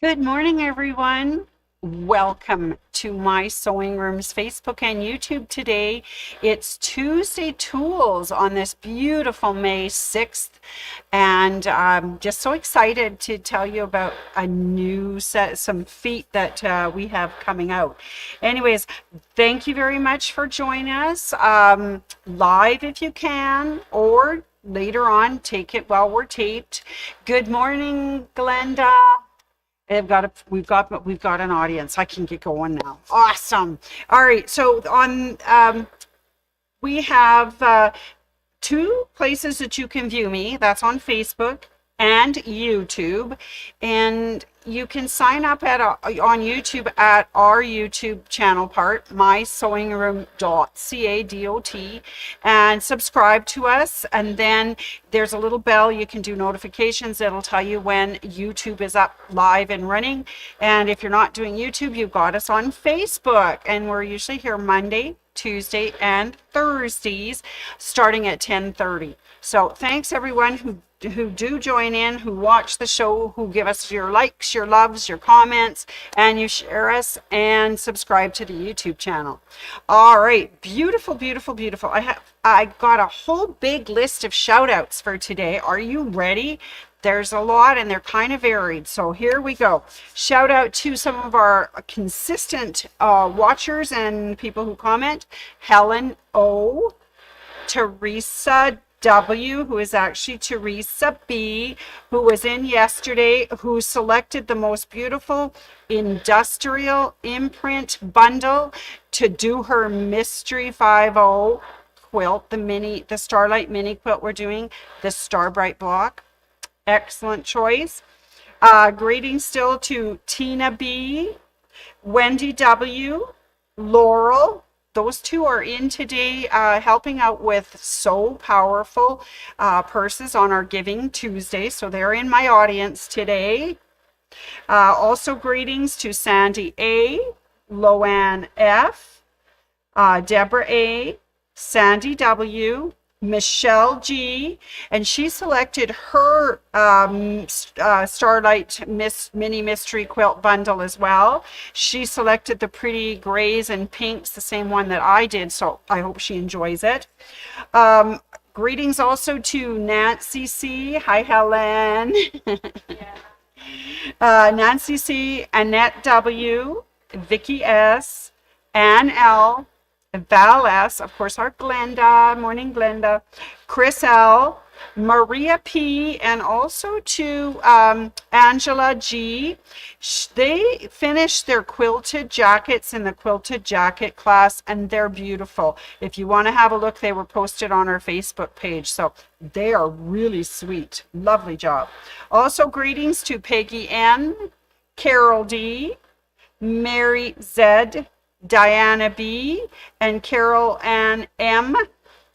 Good morning, everyone. Welcome to my Sewing Room's Facebook and YouTube today. It's Tuesday Tools on this beautiful May 6th, and I'm just so excited to tell you about a new set, some feet that we have coming out. Anyways, thank you very much for joining us live if you can, or later on, take it while we're taped. Good morning, Glenda. We've got an audience. I can get going now. Awesome. All right. So we have two places that you can view me. That's on Facebook and YouTube, and you can sign up on YouTube at our YouTube channel part, mysewingroom.ca, and subscribe to us. And then there's a little bell. You can do notifications. It'll tell you when YouTube is up live and running. And if you're not doing YouTube, you've got us on Facebook, and we're usually here Monday, Tuesday, and Thursdays starting at 10:30. So thanks everyone who do join in, who watch the show, who give us your likes, your loves, your comments, and you share us and subscribe to the YouTube channel. All right, beautiful, beautiful, beautiful. I got a whole big list of shout outs for today. Are you ready? There's a lot and they're kind of varied. So here we go. Shout out to some of our consistent watchers and people who comment. Helen O, Teresa W, who is actually Teresa B, who was in yesterday, who selected the most beautiful industrial imprint bundle to do her Mystery 50 quilt, the Starlight mini quilt we're doing, the Starbright block. Excellent choice. Greetings still to Tina B, Wendy W, Laurel. Those two are in today helping out with So Powerful purses on our Giving Tuesday. So they're in my audience today. Also greetings to Sandy A, Loanne F, Deborah A, Sandy W, Michelle G, and she selected her Starlight Mini Mystery Quilt bundle as well. She selected the pretty grays and pinks, the same one that I did, so I hope she enjoys it. Greetings also to Nancy C. Hi, Helen. Nancy C, Annette W, Vicky S, Ann L, Val S, of course, our Glenda, morning Glenda, Chris L, Maria P, and also to Angela G. They finished their quilted jackets in the quilted jacket class, and they're beautiful. If you want to have a look, they were posted on our Facebook page, so they are really sweet. Lovely job. Also, greetings to Peggy N, Carol D, Mary Z, Diana B, and Carol Ann M.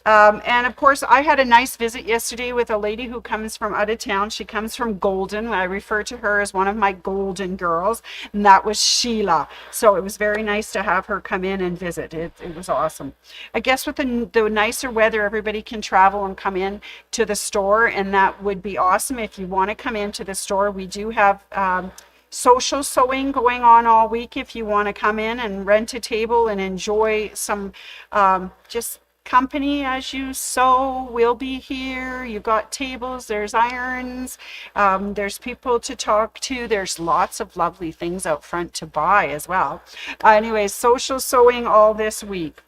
And of course, I had a nice visit yesterday with a lady who comes from out of town. She comes from Golden. I refer to her as one of my Golden girls, and that was Sheila. So it was very nice to have her come in and visit. It was awesome. I guess with the nicer weather, everybody can travel and come in to the store, and that would be awesome. If you want to come into the store, we do have social sewing going on all week. If you want to come in and rent a table and enjoy some just company as you sew, we'll be here. You've got tables, there's irons, there's people to talk to, there's lots of lovely things out front to buy as well. Anyways, social sewing all this week.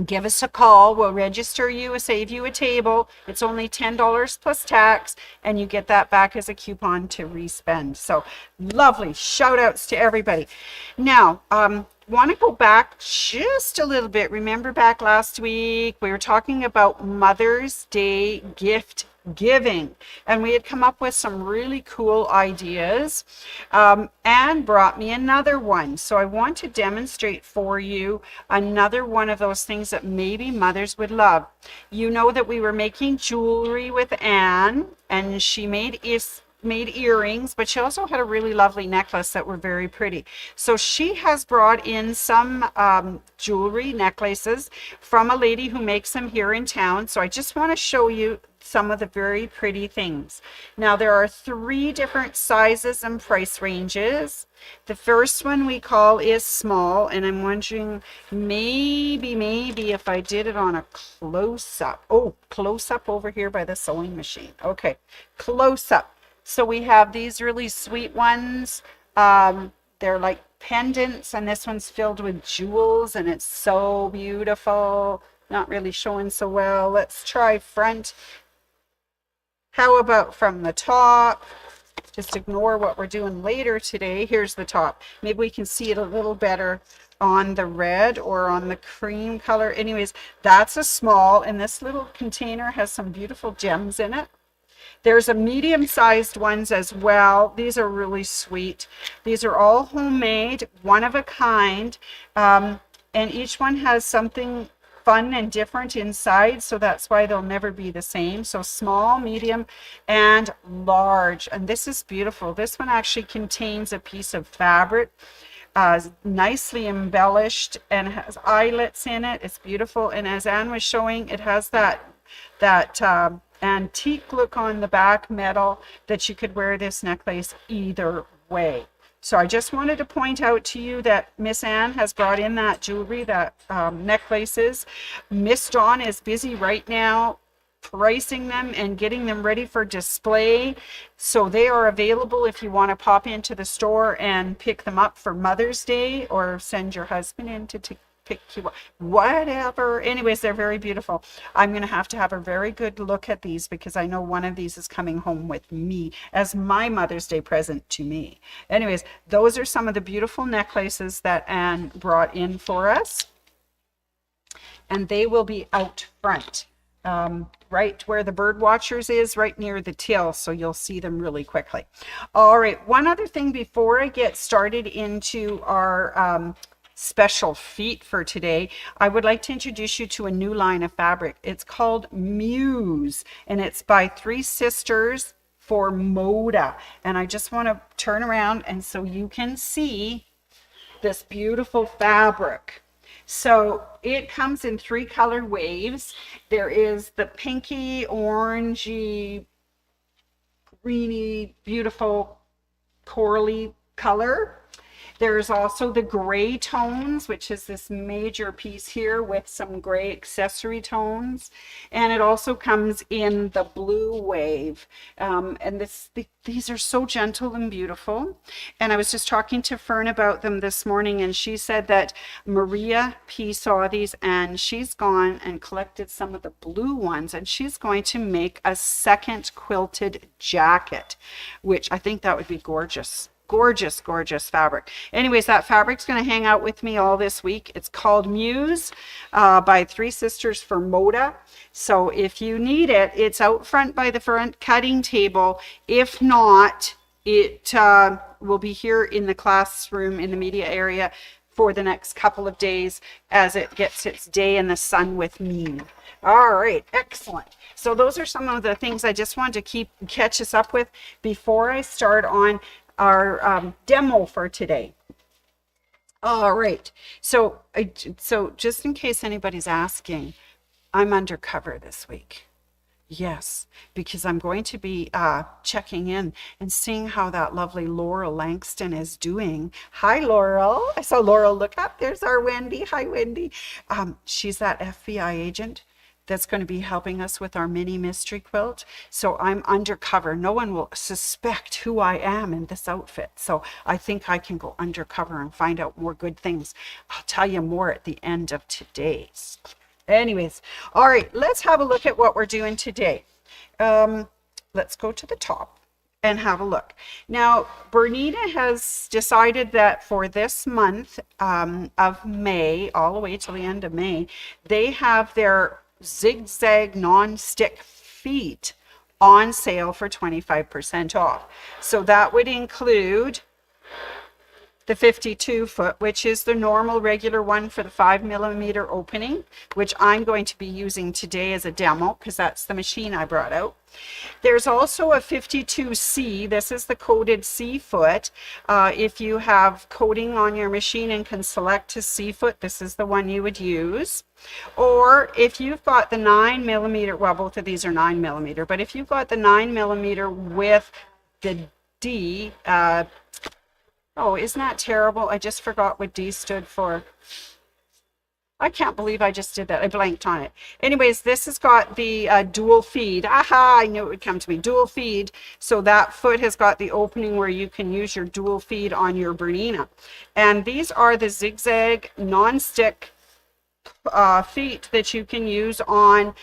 Give us a call. We'll register you, save you a table. It's only $10 plus tax, and you get that back as a coupon to respend. So lovely. Shout outs to everybody. Now, want to go back just a little bit. Remember back last week, we were talking about Mother's Day gift giving, and we had come up with some really cool ideas. And brought me another one, so I want to demonstrate for you another one of those things that maybe mothers would love. You know that we were making jewelry with Anne, and she made made earrings, but she also had a really lovely necklace that were very pretty. So she has brought in some jewelry necklaces from a lady who makes them here in town. So I just want to show you some of the very pretty things. Now there are 3 different sizes and price ranges. The first one we call is small, and I'm wondering maybe if I did it on a close-up. Oh, close-up over here by the sewing machine. Okay, close-up. So we have these really sweet ones. They're like pendants, and this one's filled with jewels, and it's so beautiful. Not really showing so well. Let's try front. How about from the top? Just ignore what we're doing later today. Here's the top. Maybe we can see it a little better on the red or on the cream color. Anyways, that's a small, and this little container has some beautiful gems in it. There's a medium-sized ones as well. These are really sweet. These are all homemade, one of a kind, and each one has something fun and different inside, so that's why they'll never be the same. So small, medium, and large. And this is beautiful. This one actually contains a piece of fabric, nicely embellished, and has eyelets in it. It's beautiful, and as Anne was showing, it has that antique look on the back, metal, that you could wear this necklace either way. So I just wanted to point out to you that Miss Anne has brought in that jewelry, that necklaces. Miss Dawn is busy right now pricing them and getting them ready for display. So they are available if you want to pop into the store and pick them up for Mother's Day, or send your husband in to pick you up, whatever. Anyways, they're very beautiful. I'm going to have a very good look at these, because I know one of these is coming home with me as my Mother's Day present to me. Anyways, those are some of the beautiful necklaces that Anne brought in for us, and they will be out front, right where the bird watchers is, right near the till, so you'll see them really quickly. All right, one other thing before I get started into our special feat for today, I would like to introduce you to a new line of fabric. It's called Muse, and it's by 3 sisters for Moda. And I just want to turn around and so you can see this beautiful fabric. So it comes in 3 color waves. There is the pinky, orangey, greeny, beautiful corally color. There's also the gray tones, which is this major piece here with some gray accessory tones. And it also comes in the blue wave. And these are so gentle and beautiful. And I was just talking to Fern about them this morning, and she said that Maria P. saw these, and she's gone and collected some of the blue ones, and she's going to make a second quilted jacket, which I think that would be gorgeous. Gorgeous fabric. Anyways, that fabric's going to hang out with me all this week. It's called Muse by 3 sisters for Moda. So if you need it, it's out front by the front cutting table. If not, it will be here in the classroom in the media area for the next couple of days as it gets its day in the sun with me. All right, excellent. So those are some of the things I just wanted to catch us up with before I start on our demo for today. All right, so just in case anybody's asking, I'm undercover this week. Yes, because I'm going to be checking in and seeing how that lovely Laurel Langston is doing. Hi, Laurel. I saw Laurel look up. There's our Wendy. Hi, Wendy. She's that FBI agent that's going to be helping us with our mini mystery quilt. So I'm undercover. No one will suspect who I am in this outfit. So I think I can go undercover and find out more good things. I'll tell you more at the end of today's. Anyways, all right, let's have a look at what we're doing today. Let's go to the top and have a look. Now, Bernita has decided that for this month of May, all the way till the end of May, they have their zigzag non-stick feet on sale for 25% off. So that would include the 52 foot, which is the normal regular one for the 5mm opening, which I'm going to be using today as a demo because that's the machine I brought out. There's also a 52C. This is the coated C foot. If you have coating on your machine and can select a C foot, this is the one you would use. Or if you've got the 9mm, well, both of these are 9mm, but if you've got the 9mm with the D, oh, isn't that terrible? I just forgot what D stood for. I can't believe I just did that. I blanked on it. Anyways, this has got the dual feed. Aha, I knew it would come to me. Dual feed. So that foot has got the opening where you can use your dual feed on your Bernina. And these are the zigzag non-stick feet that you can use on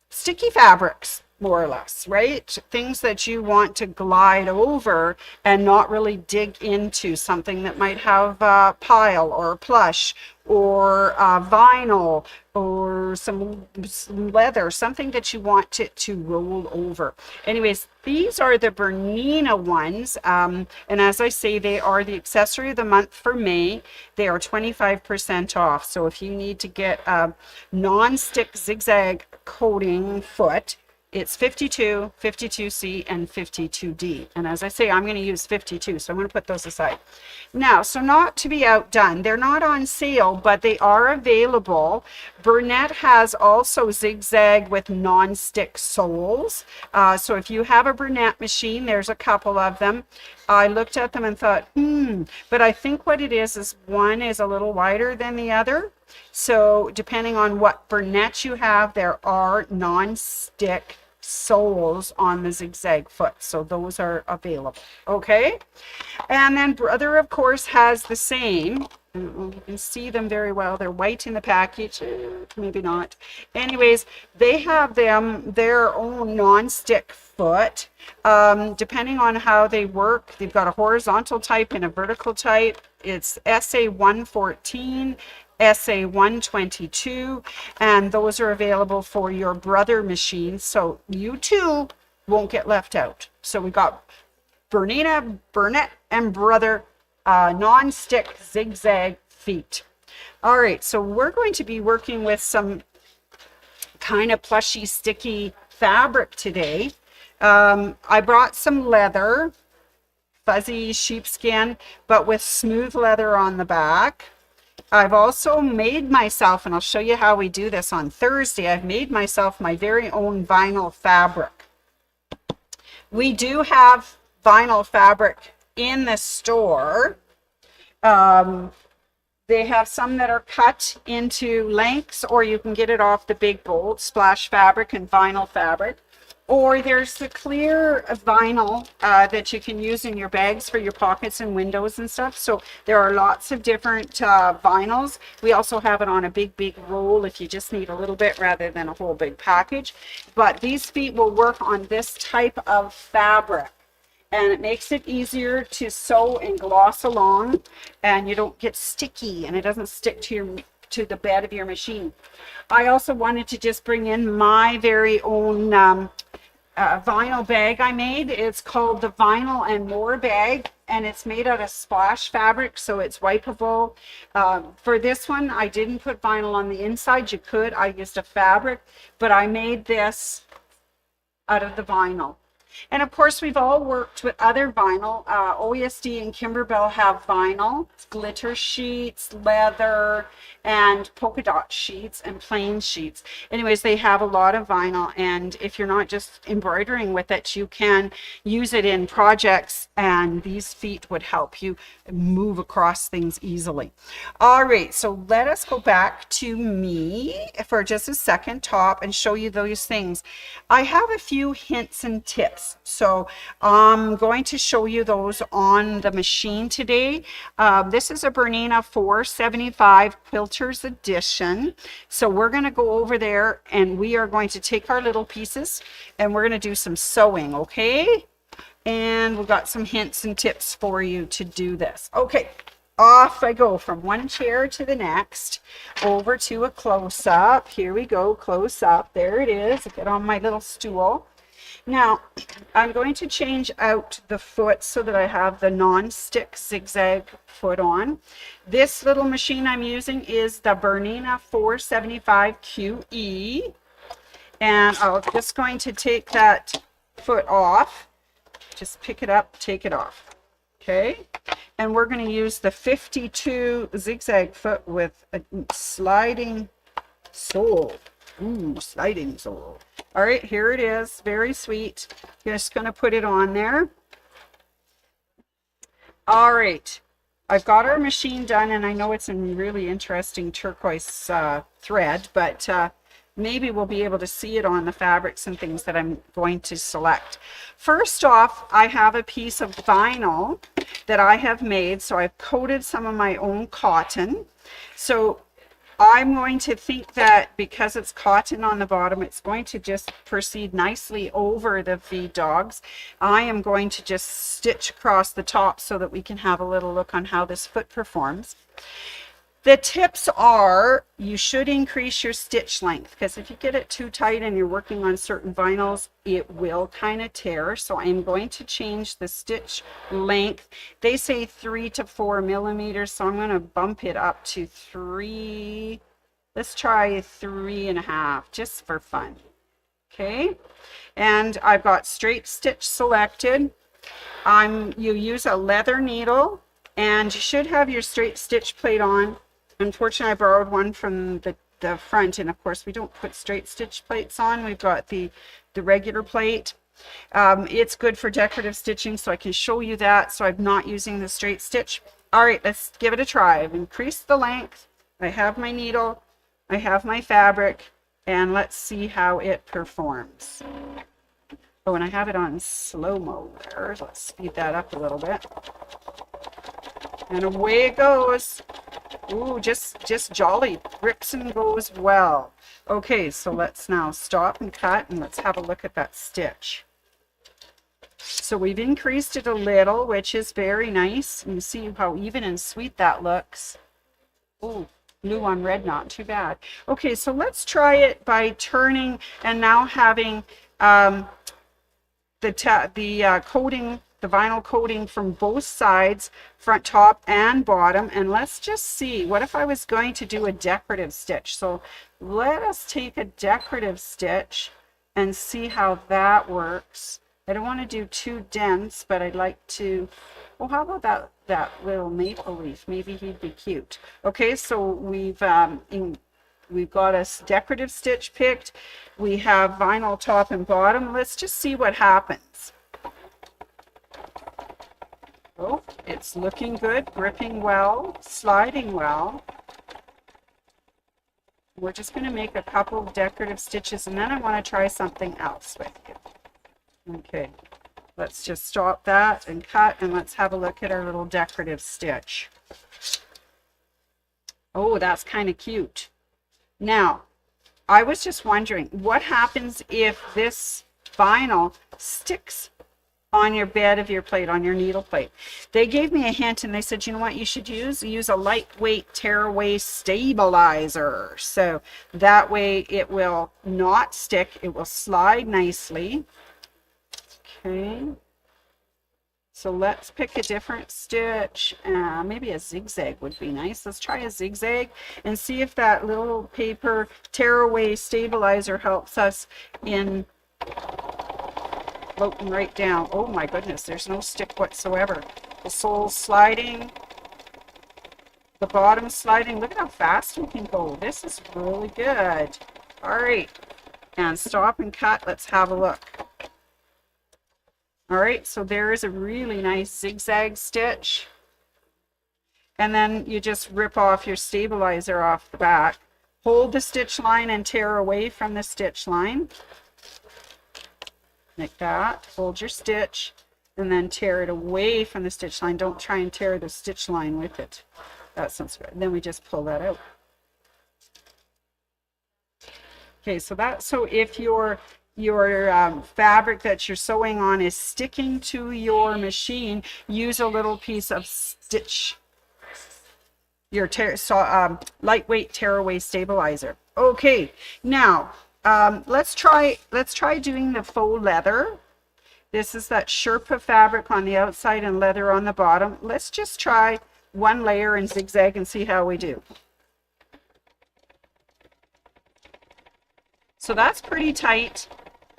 sticky fabrics, more or less, right? Things that you want to glide over and not really dig into, something that might have pile or plush or vinyl or some leather, something that you want to roll over. Anyways, these are the Bernina ones, and as I say, they are the accessory of the month for May. They are 25% off. So if you need to get a non-stick zigzag coating foot, it's 52, 52C, and 52D. And as I say, I'm going to use 52, so I'm going to put those aside. Now, so not to be outdone, they're not on sale, but they are available. Bernette has also zigzag with non-stick soles. So if you have a Bernette machine, there's a couple of them. I looked at them and thought, but I think what it is one is a little wider than the other. So depending on what Bernette you have, there are non-stick soles on the zigzag foot. So those are available. Okay. And then Brother, of course, has the same. You can see them very well. They're white in the package. Maybe not. Anyways, they have their own non-stick foot. Depending on how they work, they've got a horizontal type and a vertical type. It's SA114. SA122, and those are available for your Brother machines, so you too won't get left out. So we got Bernina, Bernette, and Brother non-stick zigzag feet. All right, so we're going to be working with some kind of plushy, sticky fabric today. I brought some leather, fuzzy sheepskin, but with smooth leather on the back. I've also made myself, and I'll show you how we do this on Thursday, I've made myself my very own vinyl fabric. We do have vinyl fabric in the store. They have some that are cut into lengths, or you can get it off the big bolt, splash fabric and vinyl fabric. Or there's the clear vinyl that you can use in your bags for your pockets and windows and stuff. So there are lots of different vinyls. We also have it on a big roll if you just need a little bit rather than a whole big package. But these feet will work on this type of fabric. And it makes it easier to sew and gloss along, and you don't get sticky, and it doesn't stick to the bed of your machine. I also wanted to just bring in my very own vinyl bag I made. It's called the Vinyl and More bag, and it's made out of splash fabric, so it's wipeable. For this one, I didn't put vinyl on the inside. You could. I used a fabric, but I made this out of the vinyl. And of course, we've all worked with other vinyl. OESD and Kimberbell have vinyl, glitter sheets, leather, and polka dot sheets and plain sheets. Anyways, they have a lot of vinyl, and if you're not just embroidering with it, you can use it in projects, and these feet would help you move across things easily. All right, so let us go back to me for just a second, top, and show you those things. I have a few hints and tips. So I'm going to show you those on the machine today. This is a Bernina 475 Quilters edition. So we're going to go over there, and we are going to take our little pieces and we're going to do some sewing, okay? And we've got some hints and tips for you to do this. Okay, off I go from one chair to the next, over to a close-up. Here we go, close-up. There it is. I get on my little stool. Now, I'm going to change out the foot so that I have the non-stick zigzag foot on. This little machine I'm using is the Bernina 475 QE. And I'm just going to take that foot off. Just pick it up, take it off. Okay. And we're going to use the 52 zigzag foot with a sliding sole. Ooh, sliding sole. All right, here it is. Very sweet. Just going to put it on there. All right. I've got our machine done, and I know it's a really interesting turquoise thread, but maybe we'll be able to see it on the fabrics and things that I'm going to select. First off, I have a piece of vinyl that I have made. So I've coated some of my own cotton. So I'm going to think that because it's cotton on the bottom, it's going to just proceed nicely over the feed dogs. I am going to just stitch across the top so that we can have a little look on how this foot performs. The tips are, you should increase your stitch length, because if you get it too tight and you're working on certain vinyls, it will kind of tear. So I'm going to change the stitch length. They say 3 to 4 millimeters, so I'm going to bump it up to 3. Let's try 3.5, just for fun. Okay, and I've got straight stitch selected. You use a leather needle, and you should have your straight stitch plate on. Unfortunately, I borrowed one from the front, and of course we don't put straight stitch plates on. We've got the regular plate. It's good for decorative stitching, so I can show you that. So I'm not using the straight stitch. All right, let's give it a try. I've increased the length. I have my needle. I have my fabric, and let's see how it performs. Oh, and I have it on slow-mo there. Let's speed that up a little bit. And away it goes. Ooh, just jolly. Rips and goes well. Okay, so let's now stop and cut, and let's have a look at that stitch. So we've increased it a little, which is very nice. And you see how even and sweet that looks. Ooh, blue on red, not too bad. Okay, so let's try it by turning and now having the coating, the vinyl coating from both sides, front, top, and bottom. And let's just see, what if I was going to do a decorative stitch? So let us take a decorative stitch and see how that works. I don't want to do too dense, but I'd like to, well, how about that little maple leaf? Maybe he'd be cute. Okay, so we've got a decorative stitch picked. We have vinyl top and bottom. Let's just see what happens. Oh, it's looking good, gripping well, sliding well. We're just going to make a couple of decorative stitches, and then I want to try something else with you. Okay, let's just stop that and cut, and let's have a look at our little decorative stitch. Oh, that's kind of cute. Now, I was just wondering, what happens if this vinyl sticks on your bed of your plate, on your needle plate? They gave me a hint, and they said, you know what you should use? Use a lightweight tearaway stabilizer. So that way it will not stick. It will slide nicely. Okay. So let's pick a different stitch. Maybe a zigzag would be nice. Let's try a zigzag and see if that little paper tearaway stabilizer helps us in floating right down. Oh my goodness, there's no stick whatsoever. The sole's sliding, the bottom's sliding. Look at how fast we can go. This is really good. All right, and stop and cut. Let's have a look. All right, so there is a really nice zigzag stitch. And then you just rip off your stabilizer off the back. Hold the stitch line and tear away from the stitch line. Like that. Hold your stitch and then tear it away from the stitch line. Don't try and tear the stitch line with it. That sounds good. Then we just pull that out. Okay, so if your fabric that you're sewing on is sticking to your machine, use a little piece of stitch, your lightweight tearaway stabilizer. Okay, now let's try doing the faux leather. This is that Sherpa fabric on the outside and leather on the bottom. Let's just try one layer and zigzag and see how we do. So that's pretty tight.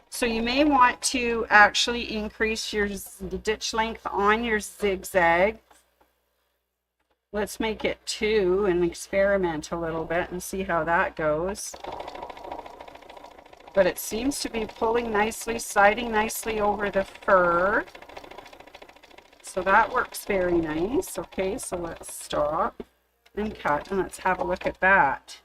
So you may want to actually increase your stitch length on your zigzag. Let's make it 2 and experiment a little bit and see how that goes. But it seems to be pulling nicely, sliding nicely over the fur. So that works very nice. Okay, so let's stop and cut and let's have a look at that.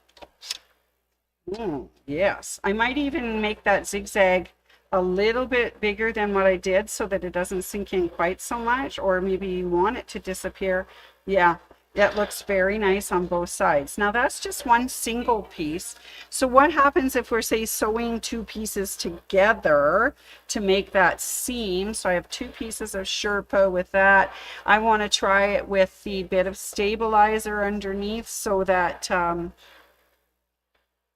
Yes, I might even make that zigzag a little bit bigger than what I did so that it doesn't sink in quite so much, or maybe you want it to disappear. Yeah, that looks very nice on both sides. Now that's just one single piece. So what happens if we're, say, sewing 2 pieces together to make that seam? So I have 2 pieces of Sherpa with that. I want to try it with the bit of stabilizer underneath so that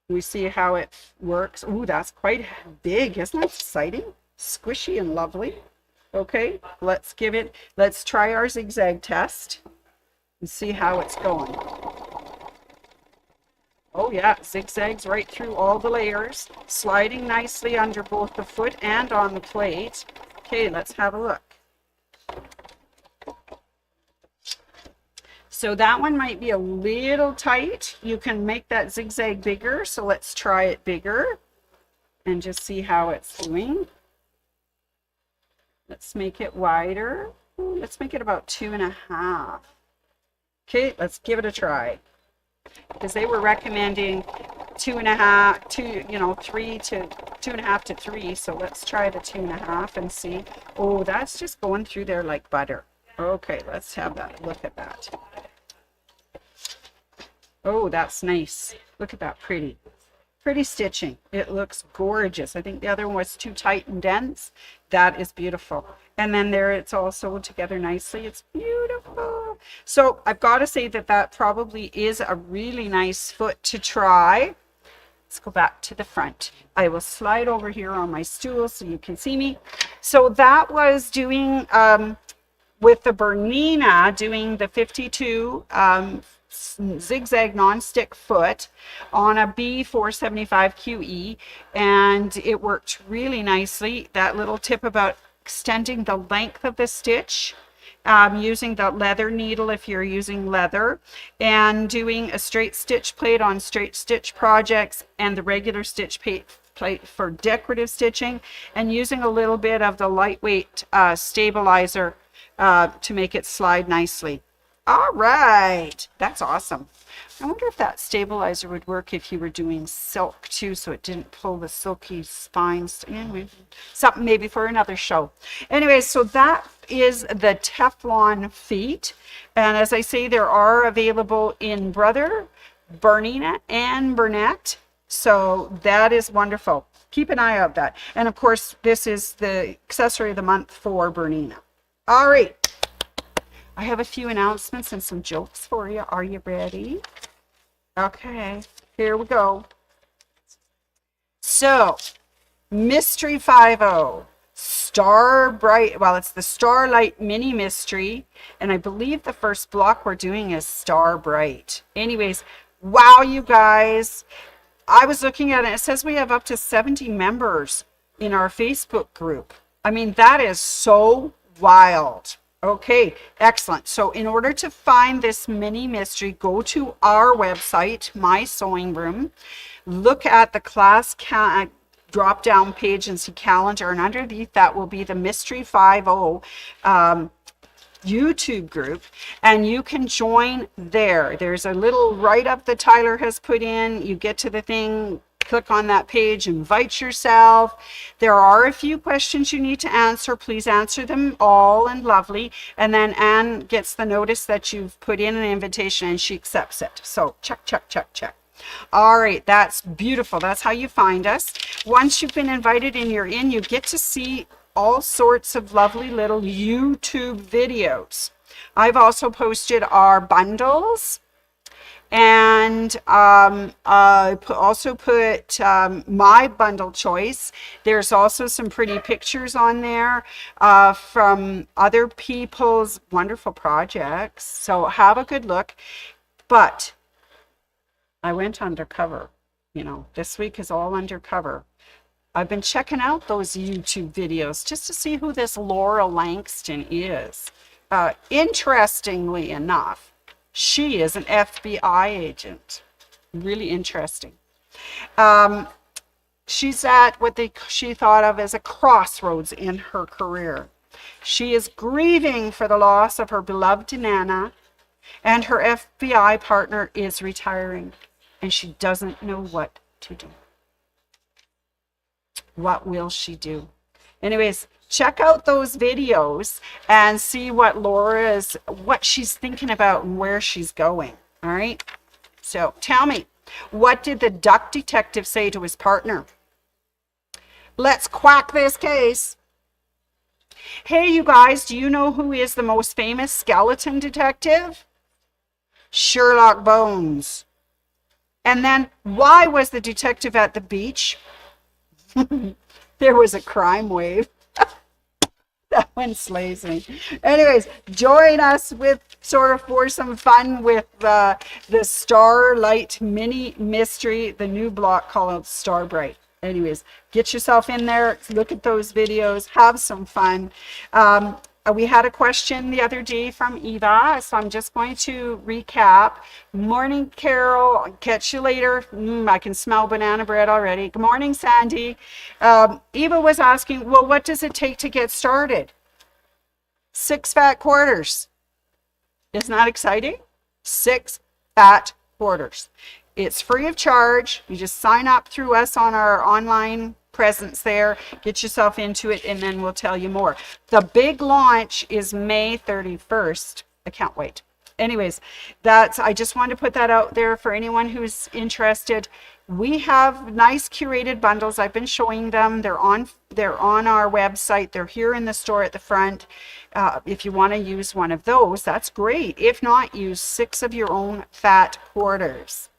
we see how it works. Ooh, that's quite big. Isn't that exciting? Squishy and lovely. Okay, let's try our zigzag test and see how it's going. Oh yeah, zigzags right through all the layers, sliding nicely under both the foot and on the plate. Okay, let's have a look. So that one might be a little tight. You can make that zigzag bigger. So let's try it bigger and just see how it's doing. Let's make it wider. Let's make it about 2.5. Okay, let's give it a try. Because they were recommending 2.5, 3 to 2.5 to 3. So let's try the 2.5 and see. Oh, that's just going through there like butter. Okay, let's have that. Look at that. Oh, that's nice. Look at that pretty stitching. It looks gorgeous. I think the other one was too tight and dense. That is beautiful. And then there it's all sewed together nicely. It's beautiful. So I've got to say that probably is a really nice foot to try. Let's go back to the front. I will slide over here on my stool so you can see me. So that was doing with the Bernina, doing the 52 zigzag non-stick foot on a B475 QE, and it worked really nicely. That little tip about extending the length of the stitch, using the leather needle if you're using leather, and doing a straight stitch plate on straight stitch projects and the regular stitch plate for decorative stitching, and using a little bit of the lightweight stabilizer to make it slide nicely. All right, that's awesome. I wonder if that stabilizer would work if you were doing silk too, so it didn't pull the silky spines. Anyway, something maybe for another show. Anyway, so that is the Teflon feet. And as I say, there are available in Brother, Bernina, and Burnett. So that is wonderful. Keep an eye out that. And of course, this is the accessory of the month for Bernina. All right. I have a few announcements and some jokes for you. Are you ready? Okay, here we go. So, Mystery 50, Star Bright, well, it's the Starlight Mini Mystery, and I believe the first block we're doing is Star Bright. Anyways, wow, you guys. I was looking at it. It says we have up to 70 members in our Facebook group. I mean, that is so wild. Okay, excellent. So in order to find this mini mystery, go to our website, My Sewing Room, look at the class drop down page and see calendar, and underneath that will be the Mystery 50 YouTube group, and you can join there. There's a little write-up that Tyler has put in. You get to the thing, click on that page, invite yourself. There are a few questions you need to answer. Please answer them all and lovely. And then Anne gets the notice that you've put in an invitation and she accepts it. So check, check, check, check. All right, that's beautiful. That's how you find us. Once you've been invited and you're in, you get to see all sorts of lovely little YouTube videos. I've also posted our bundles And also put my bundle choice. There's also some pretty pictures on there from other people's wonderful projects. So have a good look. But I went undercover. You know, this week is all undercover. I've been checking out those YouTube videos just to see who this Laura Langston is. Interestingly enough, she is an FBI agent. Really interesting. She's at what she thought of as a crossroads in her career. She is grieving for the loss of her beloved Nana, and her FBI partner is retiring, and she doesn't know what to do. What will she do? Anyways, check out those videos and see what she's thinking about and where she's going. All right. So tell me, what did the duck detective say to his partner? Let's quack this case. Hey, you guys, do you know who is the most famous skeleton detective? Sherlock Bones. And then, why was the detective at the beach? There was a crime wave. That one slays me. Anyways, join us for some fun with the Starlight Mini Mystery, the new block called Starbright. Anyways, get yourself in there, look at those videos, have some fun. We had a question the other day from Eva, so I'm just going to recap. Morning, Carol. Catch you later. I can smell banana bread already. Good morning, Sandy. Eva was asking, well, what does it take to get started? 6 fat quarters. Isn't that exciting? 6 fat quarters. It's free of charge. You just sign up through us on our online presence there, get yourself into it, and then we'll tell you more. The big launch is May 31st. I can't wait. Anyways, I just wanted to put that out there for anyone who's interested. We have nice curated bundles. I've been showing them. They're on our website. They're here in the store at the front. If you want to use one of those, that's great. If not, use 6 of your own fat quarters.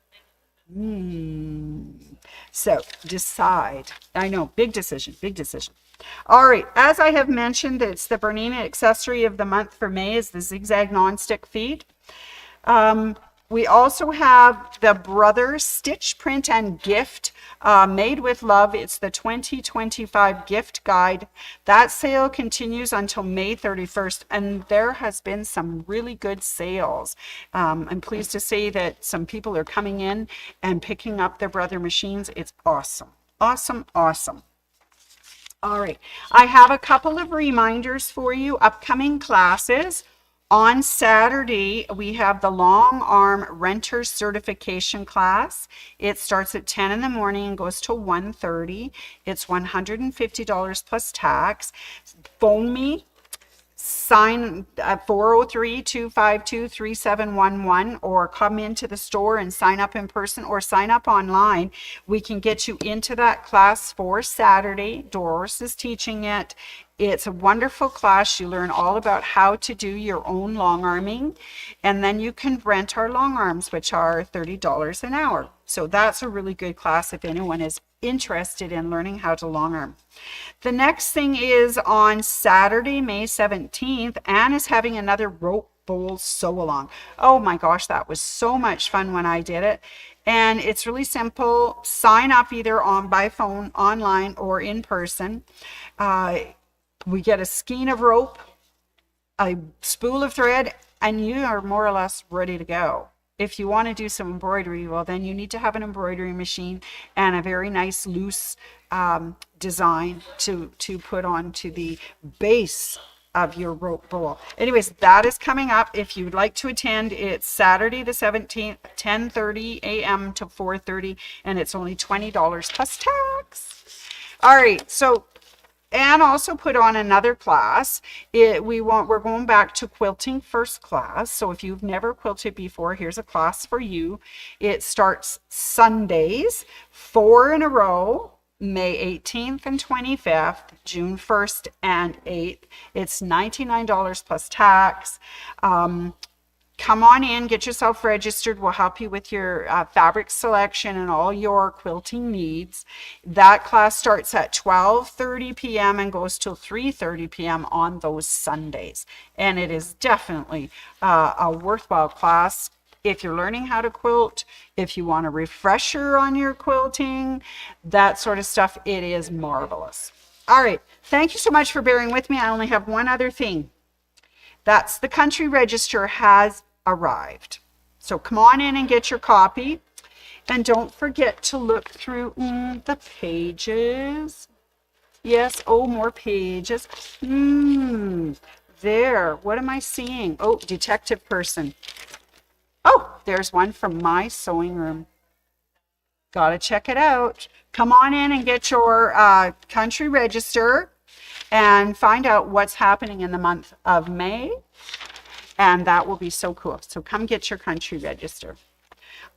So decide. I know, big decision. All right, as I have mentioned, it's the Bernina accessory of the month for May is the zigzag non-stick feet. We also have the Brothers Stitch Print and Gift Made with Love. It's the 2025 gift guide. That sale continues until May 31st, and there has been some really good sales. I'm pleased to say that some people are coming in and picking up their Brother machines. It's awesome. Awesome. All right, I have a couple of reminders for you. Upcoming classes. On Saturday, we have the Long Arm Renter Certification class. It starts at 10 in the morning and goes till 1:30. It's $150 plus tax. Phone me. Sign at 403-252-3711 or come into the store and sign up in person or sign up online. We can get you into that class for Saturday. Doris is teaching it. It's a wonderful class. You learn all about how to do your own long arming, and then you can rent our long arms, which are $30 an hour. So that's a really good class if anyone is interested in learning how to long arm. The next thing is on Saturday, May 17th, Anne is having another rope bowl sew along. Oh my gosh, that was so much fun when I did it. And it's really simple. Sign up either by phone, online, or in person. We get a skein of rope, a spool of thread, and you are more or less ready to go. If you want to do some embroidery, well, then you need to have an embroidery machine and a very nice loose design to put onto the base of your rope bowl. Anyways, that is coming up. If you'd like to attend, it's Saturday the 17th, 10:30 a.m. to 4:30, and it's only $20 plus tax. All right, so Anne also put on another class. We're going back to quilting first class. So if you've never quilted before, here's a class for you. It starts Sundays, 4 in a row, May 18th and 25th, June 1st and 8th. It's $99 plus tax. come on in, get yourself registered. We'll help you with your fabric selection and all your quilting needs. That class starts at 12:30 p.m. and goes till 3:30 p.m. on those Sundays. And it is definitely a worthwhile class. If you're learning how to quilt, if you want a refresher on your quilting, that sort of stuff, it is marvelous. All right. Thank you so much for bearing with me. I only have one other thing. That's the country register has arrived. So come on in and get your copy. And don't forget to look through the pages. Yes, oh, more pages. There, what am I seeing? Oh, detective person. Oh, there's one from my sewing room. Gotta check it out. Come on in and get your country register and find out what's happening in the month of May. And that will be so cool. So come get your country register.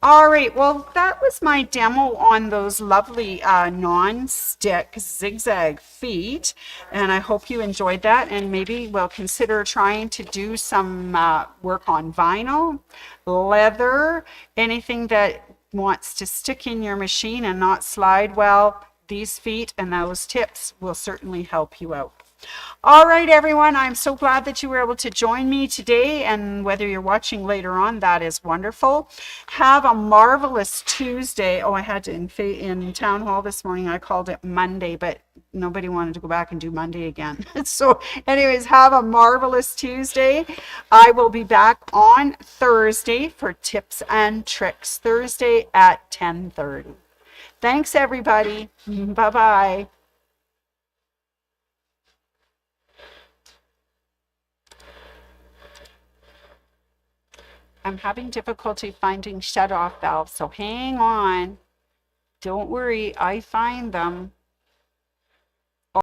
All right, well, that was my demo on those lovely non-stick zigzag feet. And I hope you enjoyed that. And maybe we'll consider trying to do some work on vinyl, leather, anything that wants to stick in your machine and not slide well. These feet and those tips will certainly help you out. All right, everyone, I'm so glad that you were able to join me today, and whether you're watching later on, that is wonderful. Have a marvelous Tuesday. Oh, I had to, in town hall this morning, I called it Monday, but nobody wanted to go back and do Monday again. So anyways, have a marvelous Tuesday. I will be back on Thursday for Tips and Tricks, Thursday at 10:30. Thanks, everybody. Bye-bye. I'm having difficulty finding shut-off valves, so hang on. Don't worry, I find them.